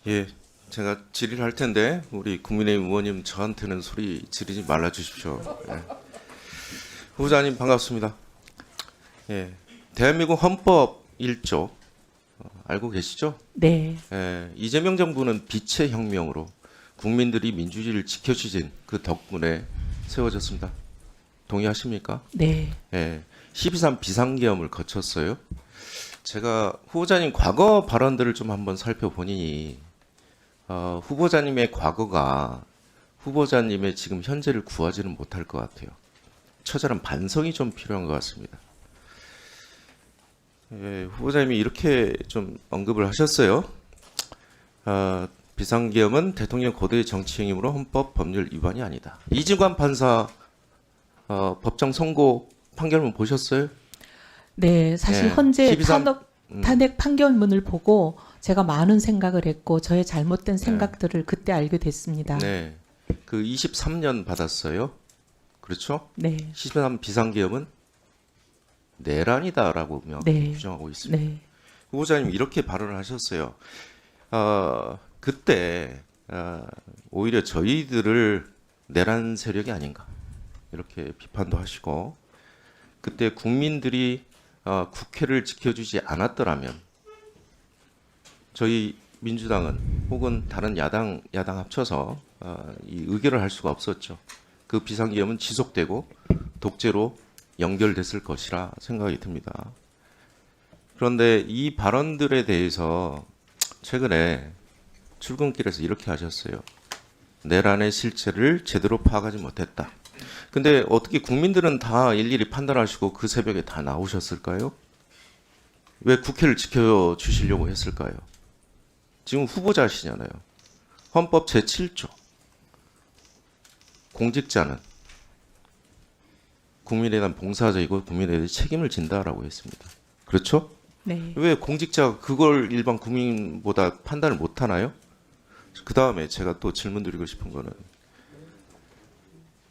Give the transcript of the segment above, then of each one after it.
예, 제가 질의를 할 텐데 우리 국민의힘 의원님 저한테는 소리 지르지 말아 주십시오. 예. 후보자님 반갑습니다. 예, 대한민국 헌법 1조 알고 계시죠? 네, 예, 이재명 정부는 빛의 혁명으로 국민들이 민주주의를 지켜주신 그 덕분에 세워졌습니다. 동의하십니까? 네. 예, 12.3 비상계엄을 거쳤어요. 제가 후보자님 과거 발언들을 좀 한번 살펴보니 후보자님의 과거가 후보자님의 지금 현재를 구하지는 못할 것 같아요. 처절한 반성이 좀 필요한 것 같습니다. 예, 후보자님이 이렇게 좀 언급을 하셨어요. 비상계엄은 대통령 고도의 정치행위로 헌법 법률 위반이 아니다. 이진관 판사 법정 선고 판결문 보셨어요? 네, 사실 네, 헌재 12.3 탄핵 판결문을 보고 제가 많은 생각을 했고 저의 잘못된 생각들을 그때 알게 됐습니다. 네, 그 23년 받았어요. 그렇죠? 네, 12.3 비상계엄은 내란이다라고 네. 규정하고 있습니다. 네, 후보자님 이렇게 발언을 하셨어요. 그때 오히려 저희들을 내란 세력이 아닌가 이렇게 비판도 하시고 그때 국민들이 국회를 지켜주지 않았더라면 저희 민주당은 혹은 다른 야당 합쳐서 이 의결을 할 수가 없었죠. 그 비상계엄은 지속되고 독재로 연결됐을 것이라 생각이 듭니다. 그런데 이 발언들에 대해서 최근에 출근길에서 이렇게 하셨어요. 내란의 실체를 제대로 파악하지 못했다. 근데 어떻게 국민들은 다 일일이 판단하시고 그 새벽에 다 나오셨을까요? 왜 국회를 지켜주시려고 했을까요? 지금 후보자시잖아요. 헌법 제7조. 공직자는 국민에 대한 봉사자이고 국민에 대해 책임을 진다라고 했습니다. 그렇죠? 네. 왜 공직자가 그걸 일반 국민보다 판단을 못하나요? 그 다음에 제가 또 질문 드리고 싶은 거는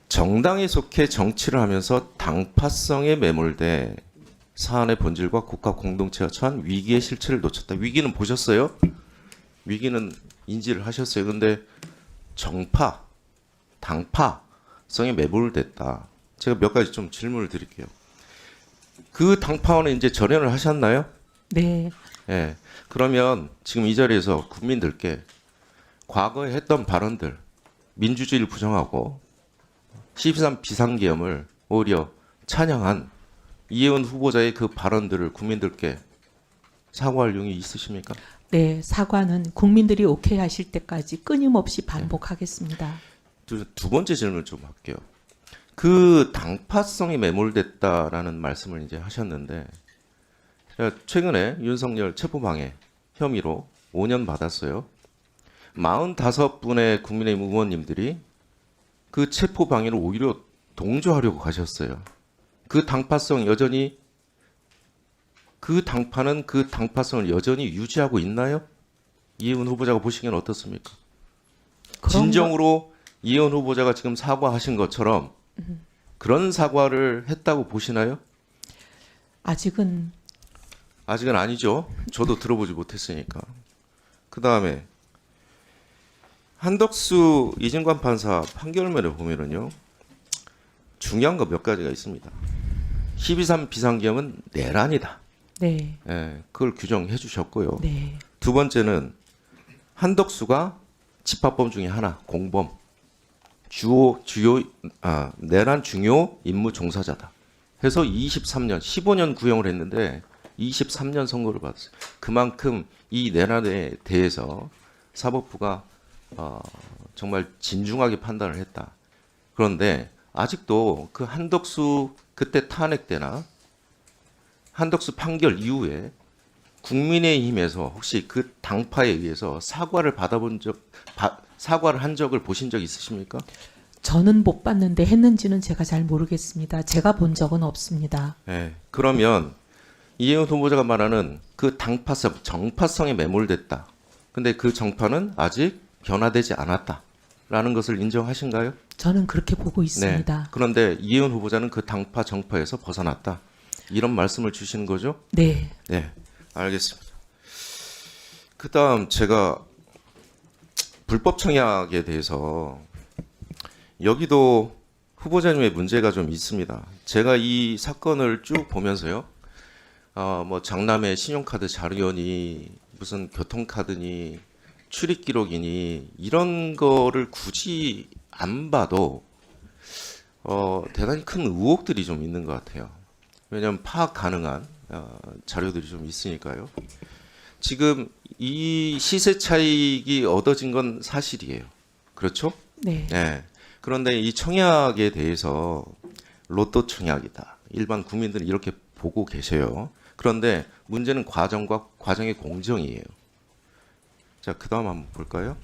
정당에 속해 정치를 하면서 당파성에 매몰돼 사안의 본질과 국가 공동체가 처한 위기의 실체를 놓쳤다. 위기는 보셨어요? 위기는 인지를 하셨어요. 근데 정파, 당파성에 매몰됐다. 제가 몇 가지 좀 질문을 드릴게요. 그 당파원은 이제 절연을 하셨나요? 네. 예. 그러면 지금 이 자리에서 국민들께 과거에 했던 발언들, 민주주의를 부정하고 12.3 비상계엄을 오히려 찬양한 이혜원 후보자의 그 발언들을 국민들께 사과할 용이 있으십니까? 네, 사과는 국민들이 오케이 하실 때까지 끊임없이 반복하겠습니다. 두 번째 질문 좀 할게요. 그 당파성이 매몰됐다라는 말씀을 이제 하셨는데 제가 최근에 윤석열 체포방해 혐의로 5년 받았어요. 45분의 국민의힘 의원님들이 그 체포방해를 오히려 동조하려고 가셨어요. 그 당파성 여전히 그 당파는 그 당파성을 여전히 유지하고 있나요? 이혜원 후보자가 보시기엔 어떻습니까? 진정으로 이혜원 후보자가 지금 사과하신 것처럼 그런 사과를 했다고 보시나요? 아직은 아직은 아니죠. 저도 들어보지 못했으니까. 그 다음에 한덕수 이진관 판사 판결문을 보면은요 중요한 거 몇 가지가 있습니다. 12.3 비상계엄은 내란이다. 네, 예, 그걸 규정해 주셨고요. 네, 두 번째는 한덕수가 집합범 중에 하나 공범 내란 중요 임무 종사자다. 해서 23년 15년 구형을 했는데 23년 선고를 받았어요. 그만큼 이 내란에 대해서 사법부가 정말 진중하게 판단을 했다. 그런데 아직도 그 한덕수 그때 탄핵 때나 한덕수 판결 이후에 국민의힘에서 혹시 그 당파에 의해서 사과를 사과를 한 적을 보신 적 있으십니까? 저는 못 봤는데 했는지는 제가 잘 모르겠습니다. 제가 본 적은 없습니다. 네. 그러면 이혜원 후보자가 말하는 그 당파성, 정파성에 매몰됐다. 근데 그 정파는 아직 변화되지 않았다라는 것을 인정하신가요? 저는 그렇게 보고 있습니다. 네. 그런데 이혜원 후보자는 그 당파, 정파에서 벗어났다. 이런 말씀을 주시는 거죠? 네, 네. 알겠습니다. 그다음 제가 불법 청약에 대해서 여기도 후보자님의 문제가 좀 있습니다. 제가 이 사건을 쭉 보면서요. 뭐 장남의 신용카드 자료니 무슨 교통카드니 출입 기록이니 이런 거를 굳이 안 봐도 대단히 큰 의혹들이 좀 있는 것 같아요. 왜냐하면 파악 가능한 자료들이 좀 있으니까요. 지금 이 시세 차익이 얻어진 건 사실이에요. 그렇죠? 네. 네. 그런데 이 청약에 대해서 로또 청약이다. 일반 국민들은 이렇게 보고 계셔요. 그런데 문제는 과정과 과정의 공정이에요. 자, 그 다음 한번 볼까요?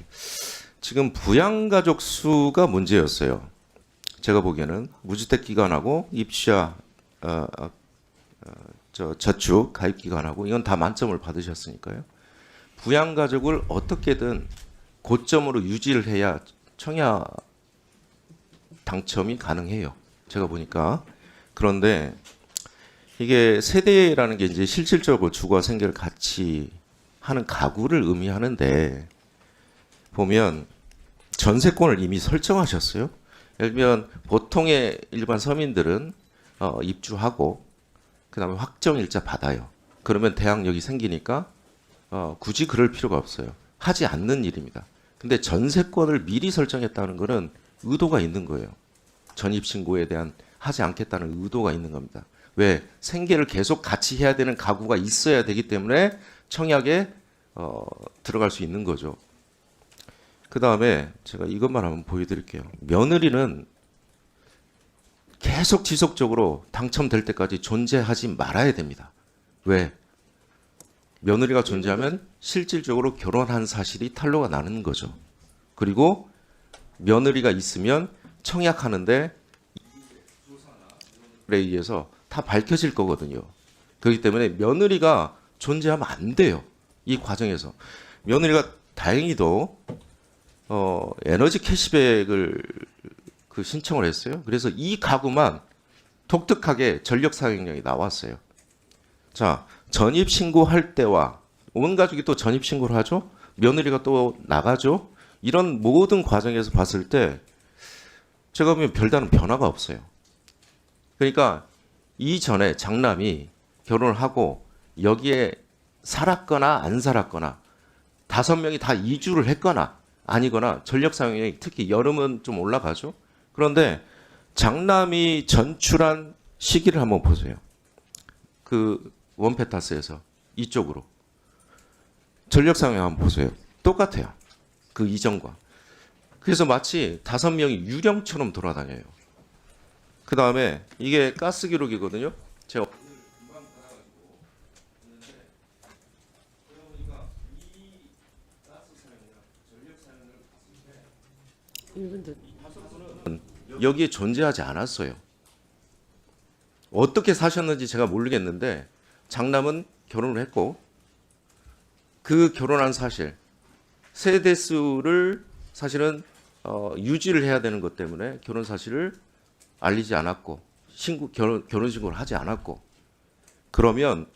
지금 부양가족 수가 문제였어요. 제가 보기에는 무주택 기간하고 입주자 저축 가입 기간하고 이건 다 만점을 받으셨으니까요. 부양가족을 어떻게든 고점으로 유지를 해야 청약 당첨이 가능해요. 제가 보니까. 그런데 이게 세대라는 게 이제 실질적으로 주거와 생계를 같이 하는 가구를 의미하는데 보면 전세권을 이미 설정하셨어요. 예를 들면 보통의 일반 서민들은 입주하고 그다음에 확정일자 받아요. 그러면 대항력이 생기니까 굳이 그럴 필요가 없어요. 하지 않는 일입니다. 근데 전세권을 미리 설정했다는 것은 의도가 있는 거예요. 전입신고에 대한 하지 않겠다는 의도가 있는 겁니다. 왜? 생계를 계속 같이 해야 되는 가구가 있어야 되기 때문에 청약에 들어갈 수 있는 거죠. 그 다음에 제가 이것만 한번 보여드릴게요. 며느리는 계속 지속적으로 당첨될 때까지 존재하지 말아야 됩니다. 왜? 며느리가 존재하면 실질적으로 결혼한 사실이 탄로가 나는 거죠. 그리고 며느리가 있으면 청약하는데 에 의해서 다 밝혀질 거거든요. 그렇기 때문에 며느리가 존재하면 안 돼요. 이 과정에서. 며느리가 다행히도 에너지 캐시백을 신청을 했어요. 그래서 이 가구만 독특하게 전력 사용량이 나왔어요. 자, 전입 신고할 때와 온 가족이 또 전입 신고를 하죠. 며느리가 또 나가죠. 이런 모든 과정에서 봤을 때 제가 보면 별다른 변화가 없어요. 그러니까 이전에 장남이 결혼을 하고 여기에 살았거나 안 살았거나 5명이 다 이주를 했거나 아니거나 전력 사용량이 특히 여름은 좀 올라가죠. 그런데 장남이 전출한 시기를 한번 보세요. 그 원페타스에서 이쪽으로 전력 사용량 한번 보세요. 똑같아요. 그 이전과. 그래서 마치 5명이 유령처럼 돌아다녀요. 그 다음에 이게 가스 기록이거든요. 제가 여기에 존재하지 않았어요. 어떻게 사셨는지 제가 모르겠는데 장남은 결혼을 했고 그 결혼한 사실 세대수를 사실은 유지를 해야 되는 것 때문에 결혼 사실을 알리지 않았고 결혼 신고를 하지 않았고 그러면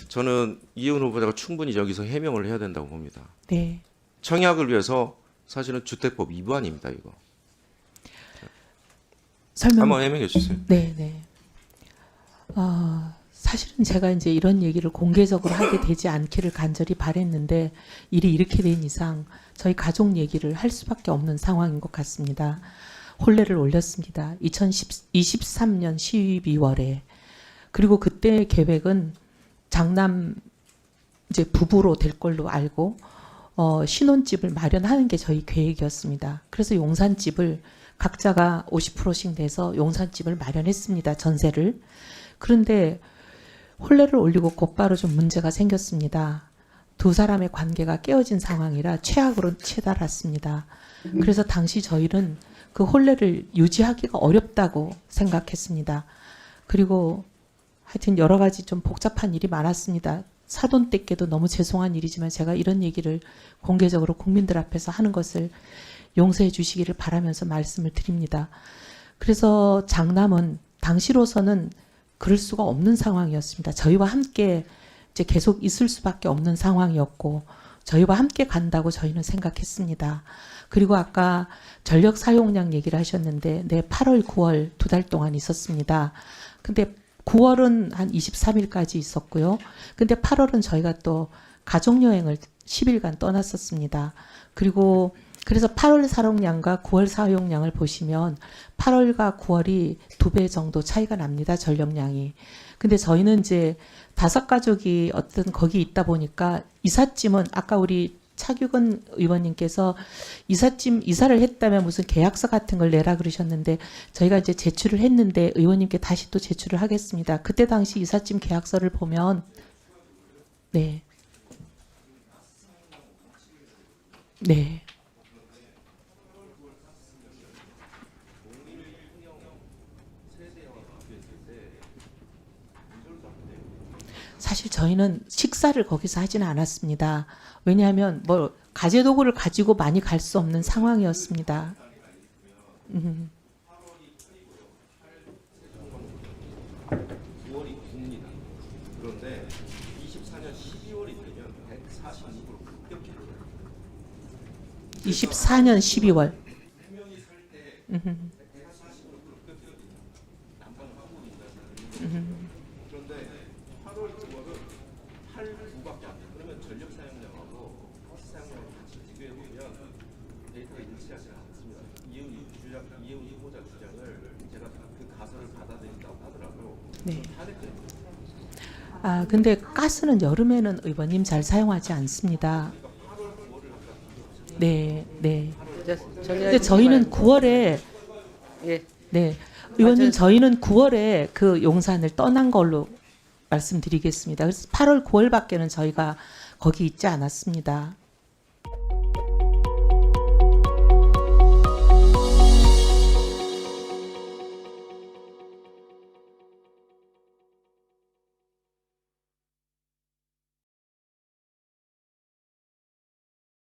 저는 이혼 후보자가 충분히 여기서 해명을 해야 된다고 봅니다. 네. 청약을 위해서 사실은 주택법 위반입니다. 이거 설명 한번 해명해 주세요. 네, 네. 사실은 제가 이제 이런 얘기를 공개적으로 하게 되지 않기를 간절히 바랬는데 일이 이렇게 된 이상 저희 가족 얘기를 할 수밖에 없는 상황인 것 같습니다. 혼례를 올렸습니다. 2023년 12월에. 그리고 그때 계획은 장남 이제 부부로 될 걸로 알고 신혼집을 마련하는 게 저희 계획이었습니다. 그래서 용산집을 각자가 50%씩 내서 용산집을 마련했습니다. 전세를. 그런데 혼례를 올리고 곧바로 좀 문제가 생겼습니다. 두 사람의 관계가 깨어진 상황이라 최악으로 치달았습니다. 그래서 당시 저희는 그 혼례를 유지하기가 어렵다고 생각했습니다. 그리고 하여튼 여러 가지 좀 복잡한 일이 많았습니다. 사돈 떼께도 너무 죄송한 일이지만 제가 이런 얘기를 공개적으로 국민들 앞에서 하는 것을 용서해 주시기를 바라면서 말씀을 드립니다. 그래서 장남은 당시로서는 그럴 수가 없는 상황이었습니다. 저희와 함께 이제 계속 있을 수밖에 없는 상황이었고 저희와 함께 간다고 저희는 생각했습니다. 그리고 아까 전력 사용량 얘기를 하셨는데, 네, 8월, 9월 2달 동안 있었습니다. 근데 9월은 한 23일까지 있었고요. 근데 8월은 저희가 또 가족여행을 10일간 떠났었습니다. 그리고 그래서 8월 사용량과 9월 사용량을 보시면 8월과 9월이 2배 정도 차이가 납니다. 전력량이. 근데 저희는 이제 5가족이 어떤 거기 있다 보니까 이삿짐은 아까 우리 차규근 의원님께서 이사를 했다면 무슨 계약서 같은 걸 내라 그러셨는데 저희가 이제 제출을 했는데 의원님께 다시 또 제출을 하겠습니다. 그때 당시 이삿짐 계약서를 보면 네. 네. 사실 저희는 식사를 거기서 하지는 않았습니다. 왜냐하면 뭐 가재도구를 가지고 많이 갈 수 없는 상황이었습니다. 9월이 깁니다. 그런데 24년 12월이 되면 146으로 급격히 올라요. 24년 12월. 해면이 살때 140으로 급격히 난방을 하고 있는 그런데 8월 9월은 8, 9밖에 안 돼요. 그러면 전력 사용량하고 가스 사용량을 같이 비교해 보면 데이터가 일치하지 않습니다. 이혜훈 후보자 주장을 제가 그 가설을 받아들인다고 하더라고요. 네. 탄핵됩니다. 아, 근데 가스는 여름에는 의원님 잘 사용하지 않습니다. 네, 네. 근데 저희는 9월에 예. 네. 의원님 저희는 9월에 그 용산을 떠난 걸로 말씀드리겠습니다. 그래서 8월, 9월밖에는 저희가 거기 있지 않았습니다.